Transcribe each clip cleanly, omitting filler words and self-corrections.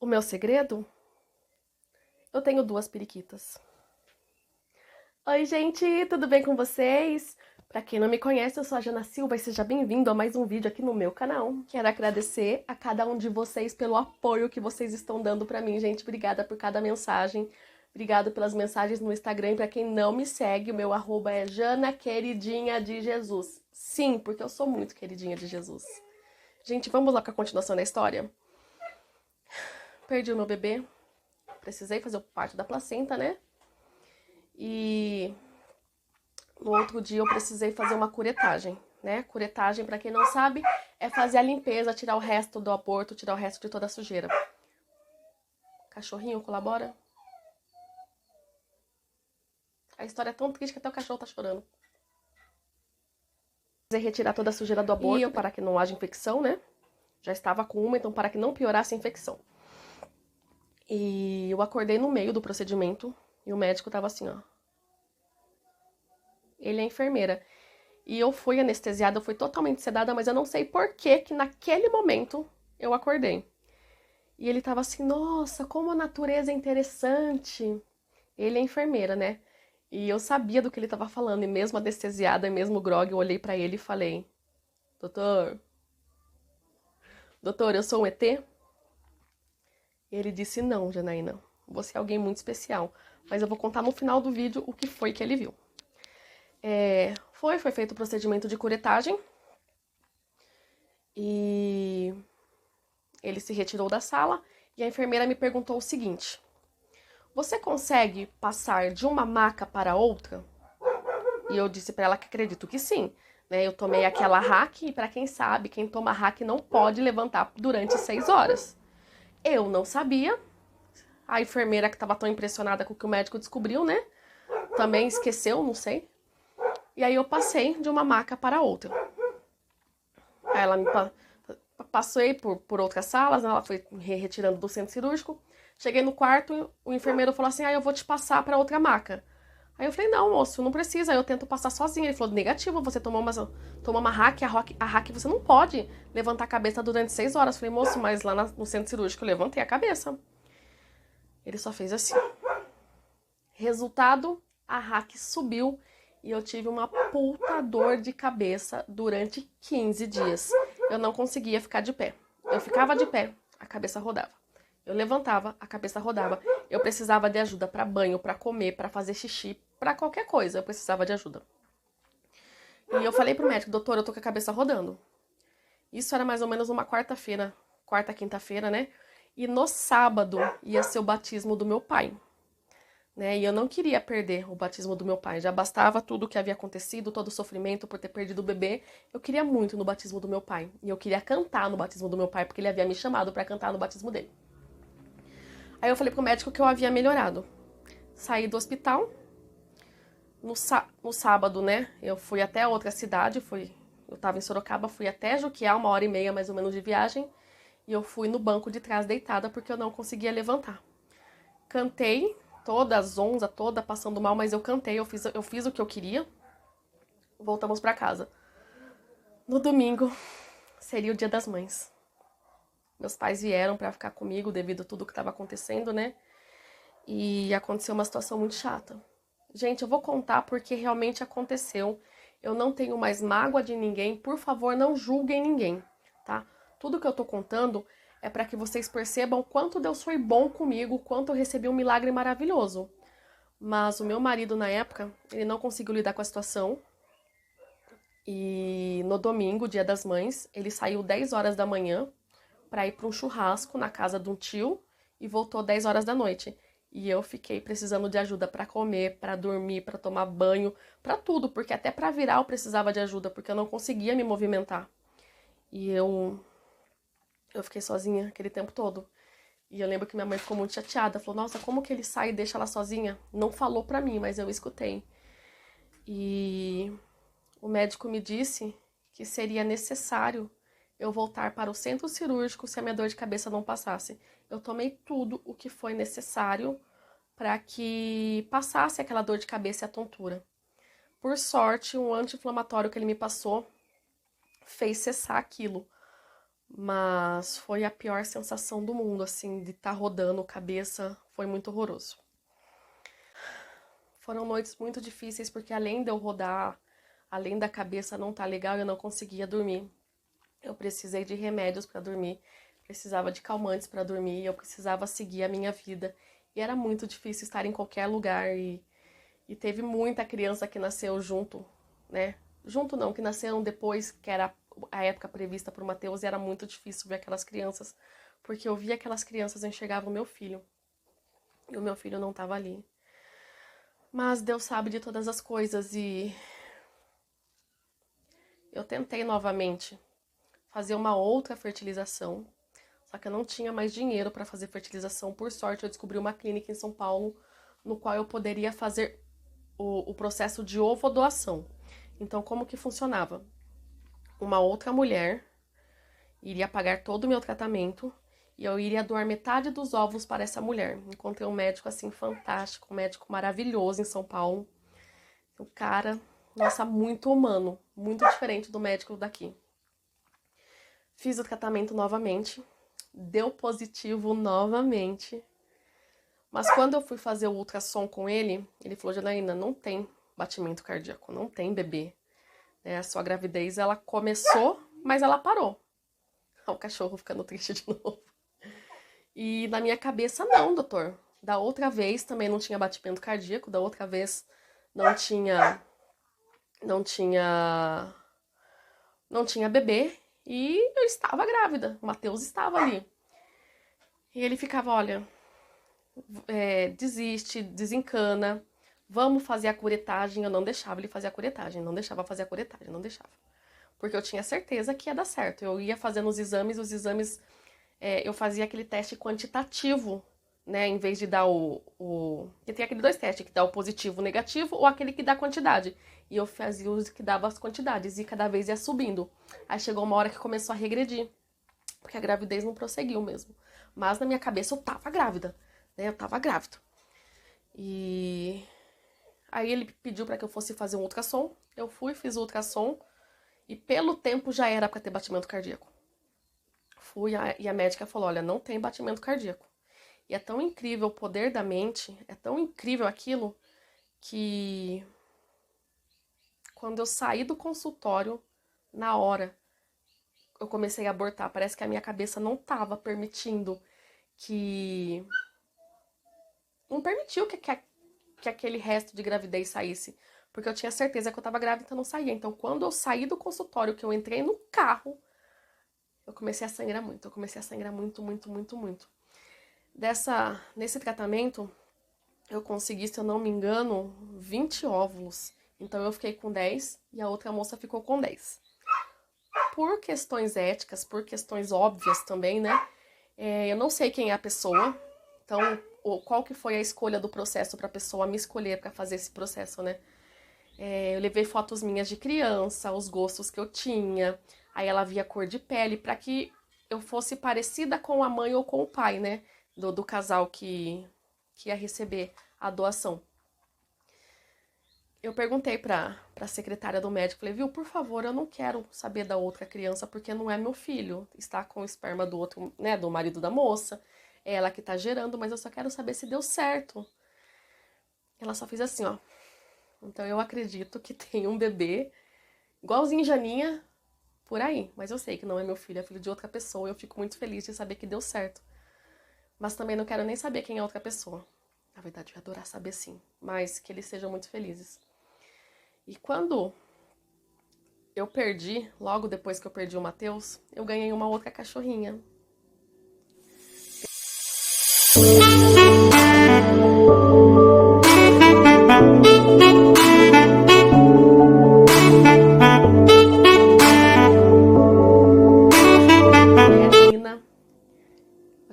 O meu segredo? Eu tenho duas periquitas. Oi, gente, tudo bem com vocês? Pra quem não me conhece, eu sou a Jana Silva e seja bem-vindo a mais um vídeo aqui no meu canal. Quero agradecer a cada um de vocês pelo apoio que vocês estão dando pra mim, gente. Obrigada por cada mensagem. Obrigada pelas mensagens no Instagram. E pra quem não me segue, o meu arroba é Jana Queridinha de Jesus. Sim, porque eu sou muito queridinha de Jesus. Gente, vamos lá com a continuação da história? Perdi o meu bebê. Precisei fazer parte da placenta, né? E no outro dia eu precisei fazer uma curetagem, né? Curetagem, pra quem não sabe, é fazer a limpeza, tirar o resto do aborto, tirar o resto de toda a sujeira. Cachorrinho colabora? A história é tão triste que até o cachorro tá chorando. Precisei retirar toda a sujeira do aborto para que não haja infecção, né? Já estava com uma, então para que não piorasse a infecção. E eu acordei no meio do procedimento e o médico tava assim, ó. Ele é enfermeira. E eu fui anestesiada, eu fui totalmente sedada, mas eu não sei por que naquele momento eu acordei. E ele tava assim, nossa, como a natureza é interessante. Ele é enfermeira, né? E eu sabia do que ele tava falando, e mesmo anestesiada, e mesmo grog, eu olhei pra ele e falei, doutor, eu sou um ET? E ele disse, não, Janaína, você é alguém muito especial. Mas eu vou contar no final do vídeo o que foi que ele viu. Foi feito o procedimento de curetagem. E ele se retirou da sala e a enfermeira me perguntou o seguinte: você consegue passar de uma maca para outra? E eu disse para ela que acredito que sim. Né? Eu tomei aquela hack e para quem sabe, quem toma hack não pode levantar durante 6 horas. Eu não sabia. A enfermeira que estava tão impressionada com o que o médico descobriu, né? Também esqueceu, não sei. E aí eu passei de uma maca para outra. Aí ela me passei por outras salas, né? Ela foi retirando do centro cirúrgico. Cheguei no quarto, o enfermeiro falou assim, eu vou te passar para outra maca. Aí eu falei, não, moço, não precisa, eu tento passar sozinha. Ele falou, negativo, você tomou uma hack, a hack você não pode levantar a cabeça durante 6 horas. Eu falei, moço, mas lá no centro cirúrgico eu levantei a cabeça. Ele só fez assim. Resultado, a hack subiu e eu tive uma puta dor de cabeça durante 15 dias. Eu não conseguia ficar de pé. Eu ficava de pé, a cabeça rodava. Eu levantava, a cabeça rodava. Eu precisava de ajuda para banho, para comer, para fazer xixi, para qualquer coisa. Eu precisava de ajuda. E eu falei pro médico, doutor, eu tô com a cabeça rodando. Isso era mais ou menos uma quarta-feira, quinta-feira, né? E no sábado ia ser o batismo do meu pai. Né? E eu não queria perder o batismo do meu pai. Já bastava tudo o que havia acontecido, todo o sofrimento por ter perdido o bebê. Eu queria muito no batismo do meu pai. E eu queria cantar no batismo do meu pai, porque ele havia me chamado para cantar no batismo dele. Aí eu falei pro médico que eu havia melhorado. Saí do hospital. No sábado, né? Eu fui até outra cidade. Eu tava em Sorocaba, fui até Juquiá, 1h30 mais ou menos de viagem. E eu fui no banco de trás deitada porque eu não conseguia levantar. Cantei, toda a zonza, toda passando mal, mas eu cantei, eu fiz o que eu queria. Voltamos pra casa. No domingo, seria o Dia das Mães. Meus pais vieram pra ficar comigo devido a tudo que tava acontecendo, né? E aconteceu uma situação muito chata. Gente, eu vou contar porque realmente aconteceu. Eu não tenho mais mágoa de ninguém. Por favor, não julguem ninguém, tá? Tudo que eu tô contando é para que vocês percebam o quanto Deus foi bom comigo, o quanto eu recebi um milagre maravilhoso. Mas o meu marido, na época, ele não conseguiu lidar com a situação. E no domingo, Dia das Mães, ele saiu 10 horas da manhã para ir para um churrasco na casa de um tio e voltou 10 horas da noite. E eu fiquei precisando de ajuda para comer, para dormir, para tomar banho, para tudo, porque até para virar eu precisava de ajuda, porque eu não conseguia me movimentar. E eu fiquei sozinha aquele tempo todo. E eu lembro que minha mãe ficou muito chateada, falou: "Nossa, como que ele sai e deixa ela sozinha?" Não falou pra mim, mas eu escutei. E o médico me disse que seria necessário eu voltar para o centro cirúrgico se a minha dor de cabeça não passasse. Eu tomei tudo o que foi necessário para que passasse aquela dor de cabeça e a tontura. Por sorte, um anti-inflamatório que ele me passou fez cessar aquilo. Mas foi a pior sensação do mundo, assim, de estar rodando cabeça, foi muito horroroso. Foram noites muito difíceis, porque além de eu rodar, além da cabeça não estar legal, eu não conseguia dormir. Eu precisei de remédios para dormir, precisava de calmantes para dormir, eu precisava seguir a minha vida. E era muito difícil estar em qualquer lugar. E teve muita criança que nasceu junto, né? Junto não, que nasceram depois, que era a época prevista para o Mateus, e era muito difícil ver aquelas crianças, porque eu via aquelas crianças, eu enxergava o meu filho, e o meu filho não estava ali. Mas Deus sabe de todas as coisas, e eu tentei novamente fazer uma outra fertilização, só que eu não tinha mais dinheiro para fazer fertilização. Por sorte, eu descobri uma clínica em São Paulo, no qual eu poderia fazer o processo de ovodoação. Então, como que funcionava? Uma outra mulher iria pagar todo o meu tratamento e eu iria doar metade dos óvulos para essa mulher. Encontrei um médico assim fantástico, um médico maravilhoso em São Paulo. O cara, nossa, muito humano, muito diferente do médico daqui. Fiz o tratamento novamente, deu positivo novamente. Mas quando eu fui fazer o ultrassom com ele, ele falou: Janaína, não tem batimento cardíaco, não tem bebê. A sua gravidez, ela começou, mas ela parou. O cachorro ficando triste de novo. E na minha cabeça, não, doutor. Da outra vez também não tinha batimento cardíaco, da outra vez não tinha bebê e eu estava grávida. O Mateus estava ali. E ele ficava, olha, desiste, desencana, vamos fazer a curetagem. Eu não deixava ele fazer a curetagem, não deixava fazer a curetagem, não deixava. Porque eu tinha certeza que ia dar certo. Eu ia fazendo os exames, eu fazia aquele teste quantitativo, né? Em vez de dar porque tem aqueles dois testes, que dá o positivo, o negativo, ou aquele que dá quantidade. E eu fazia os que dava as quantidades, e cada vez ia subindo. Aí chegou uma hora que começou a regredir, porque a gravidez não prosseguiu mesmo. Mas na minha cabeça eu tava grávida, né? Eu tava grávida. E aí ele pediu para que eu fosse fazer um ultrassom. Eu fui, fiz o ultrassom. E pelo tempo já era para ter batimento cardíaco. Fui e a médica falou, olha, não tem batimento cardíaco. E é tão incrível o poder da mente, é tão incrível aquilo, que quando eu saí do consultório, na hora, eu comecei a abortar. Parece que a minha cabeça não estava permitindo que... Não permitiu que aquele resto de gravidez saísse. Porque eu tinha certeza que eu estava grávida, então não saía. Então, quando eu saí do consultório, que eu entrei no carro, eu comecei a sangrar muito. Eu comecei a sangrar muito, muito, muito, muito. Nesse tratamento, eu consegui, se eu não me engano, 20 óvulos. Então, eu fiquei com 10 e a outra moça ficou com 10. Por questões éticas, por questões óbvias também, né? Eu não sei quem é a pessoa. Então, qual que foi a escolha do processo para a pessoa me escolher para fazer esse processo, né? Eu levei fotos minhas de criança, os gostos que eu tinha. Aí ela via a cor de pele, para que eu fosse parecida com a mãe ou com o pai, né? Do casal que ia receber a doação. Eu perguntei pra secretária do médico, falei, viu, por favor, eu não quero saber da outra criança, porque não é meu filho. Está com o esperma do outro, né, do marido da moça. É ela que tá gerando, mas eu só quero saber se deu certo. Ela só fez assim, ó. Então eu acredito que tem um bebê igualzinho Janinha por aí. Mas eu sei que não é meu filho, é filho de outra pessoa. Eu fico muito feliz de saber que deu certo. Mas também não quero nem saber quem é outra pessoa. Na verdade, eu ia adorar saber sim. Mas que eles sejam muito felizes. E quando eu perdi, logo depois que eu perdi o Mateus, eu ganhei uma outra cachorrinha.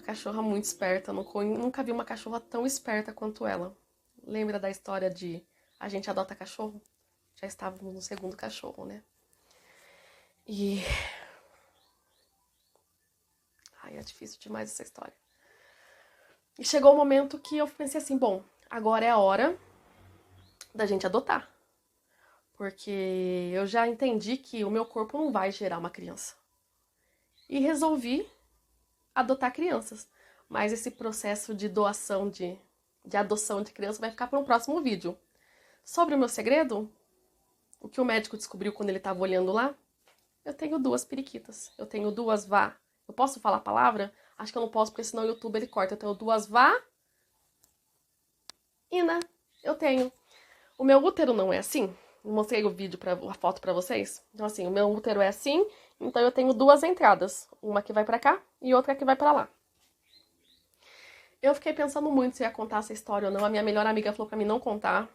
Cachorra muito esperta, nunca vi uma cachorra tão esperta quanto ela. Lembra da história de a gente adota cachorro? Já estávamos no segundo cachorro, né? E... Ai, é difícil demais essa história. E chegou o momento que eu pensei assim, bom, agora é a hora da gente adotar. Porque eu já entendi que o meu corpo não vai gerar uma criança. e resolvi adotar crianças. Mas esse processo de doação, de adoção de criança vai ficar para um próximo vídeo. Sobre o meu segredo, o que o médico descobriu quando ele estava olhando lá, eu tenho 2 periquitas. Eu tenho 2 vá. Eu posso falar a palavra? Acho que eu não posso, porque senão o YouTube ele corta. Eu tenho 2 vá. Ina, eu tenho. O meu útero não é assim. Eu mostrei o vídeo, a foto pra vocês. Então assim, o meu útero é assim. Então eu tenho 2 entradas. Uma que vai pra cá e outra que vai pra lá. Eu fiquei pensando muito se eu ia contar essa história ou não. A minha melhor amiga falou pra mim não contar.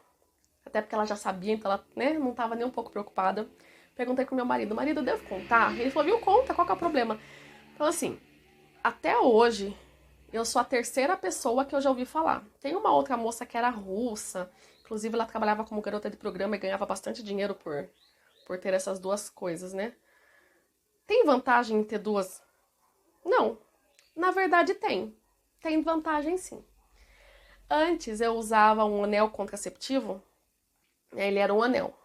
Até porque ela já sabia, então ela, né, não tava nem um pouco preocupada. Perguntei pro meu marido, eu devo contar? Ele falou, viu, conta, qual que é o problema? Então assim, até hoje, eu sou a 3ª pessoa que eu já ouvi falar. Tem uma outra moça que era russa, inclusive ela trabalhava como garota de programa e ganhava bastante dinheiro por ter essas 2 coisas, né? Tem vantagem em ter 2? Não. Na verdade tem. Tem vantagem sim. Antes eu usava um anel contraceptivo, ele era um anel.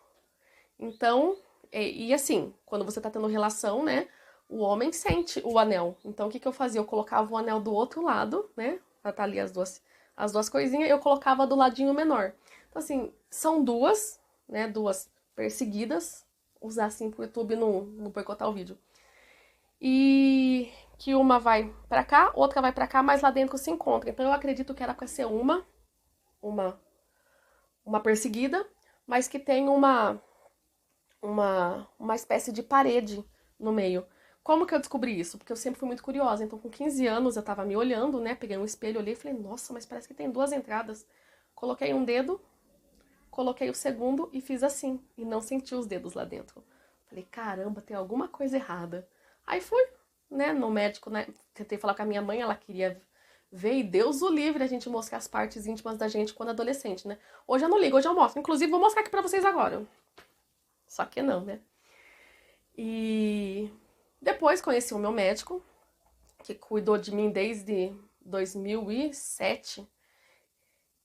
Então, e assim, quando você tá tendo relação, né, o homem sente o anel. Então, o que eu fazia? Eu colocava o anel do outro lado, né, tá ali as duas coisinhas, eu colocava do ladinho menor. Então, assim, são 2, né, 2 perseguidas, usar assim pro YouTube não boicotar o vídeo. E que uma vai pra cá, outra vai pra cá, mas lá dentro se encontra. Então, eu acredito que era pra ser uma perseguida, mas que tem uma espécie de parede no meio. Como que eu descobri isso? Porque eu sempre fui muito curiosa. Então, com 15 anos, eu tava me olhando, né? Peguei um espelho, olhei e falei, nossa, mas parece que tem 2 entradas. Coloquei um dedo, coloquei o segundo e fiz assim. E não senti os dedos lá dentro. Falei, caramba, tem alguma coisa errada. Aí fui, né, no médico, né? Tentei falar com a minha mãe, ela queria ver, e Deus o livre a gente mostrar as partes íntimas da gente quando adolescente, né? Hoje eu não ligo, hoje eu mostro. Inclusive, vou mostrar aqui pra vocês agora. Só que não, né? E depois conheci o meu médico, que cuidou de mim desde 2007.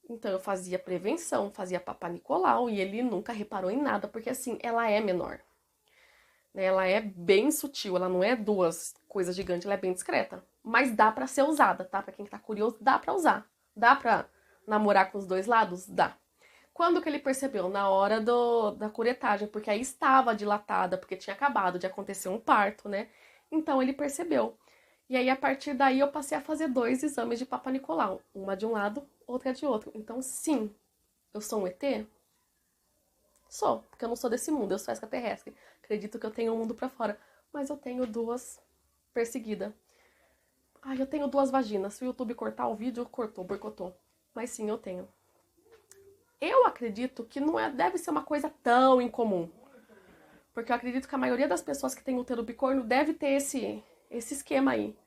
Então eu fazia prevenção, fazia Papa Nicolau, e ele nunca reparou em nada, porque assim, ela é menor. Ela é bem sutil, ela não é 2 coisas gigantes, ela é bem discreta. Mas dá pra ser usada, tá? Pra quem tá curioso, dá pra usar. Dá pra namorar com os 2 lados? Dá. Quando que ele percebeu? Na hora da curetagem, porque aí estava dilatada, porque tinha acabado de acontecer um parto, né? Então ele percebeu. E aí, a partir daí, eu passei a fazer 2 exames de Papa Nicolau. Uma de um lado, outra de outro. Então, sim, eu sou um ET? Sou, porque eu não sou desse mundo, eu sou extraterrestre. Acredito que eu tenho um mundo pra fora. Mas eu tenho 2 perseguidas. Ai, eu tenho 2 vaginas. Se o YouTube cortar o vídeo, cortou, boicotou. Mas sim, eu tenho. Eu acredito que não deve ser uma coisa tão incomum. Porque eu acredito que a maioria das pessoas que tem útero bicorno deve ter esse esquema aí.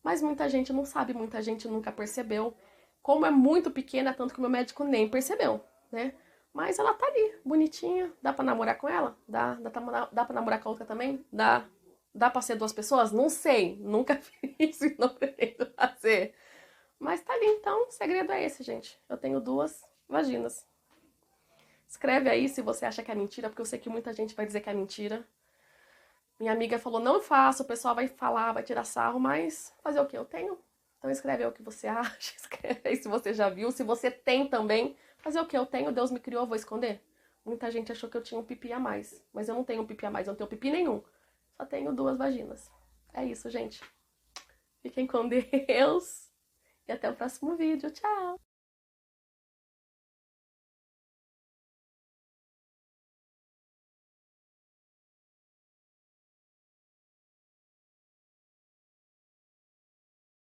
Mas muita gente não sabe, muita gente nunca percebeu. Como é muito pequena, tanto que o meu médico nem percebeu, né? Mas ela tá ali, bonitinha. Dá pra namorar com ela? Dá pra namorar com a outra também? Dá pra ser 2 pessoas? Não sei. Nunca fiz e não pretendo fazer. Mas tá ali, então. O segredo é esse, gente. Eu tenho 2 vaginas. Escreve aí se você acha que é mentira, porque eu sei que muita gente vai dizer que é mentira. Minha amiga falou, não faça, o pessoal vai falar, vai tirar sarro, mas fazer o que? Eu tenho. Então escreve aí o que você acha, escreve aí se você já viu, se você tem também. Fazer o que? Eu tenho, Deus me criou, vou esconder? Muita gente achou que eu tinha um pipi a mais, mas eu não tenho um pipi a mais, eu não tenho pipi nenhum. Só tenho 2 vaginas. É isso, gente. Fiquem com Deus e até o próximo vídeo. Tchau!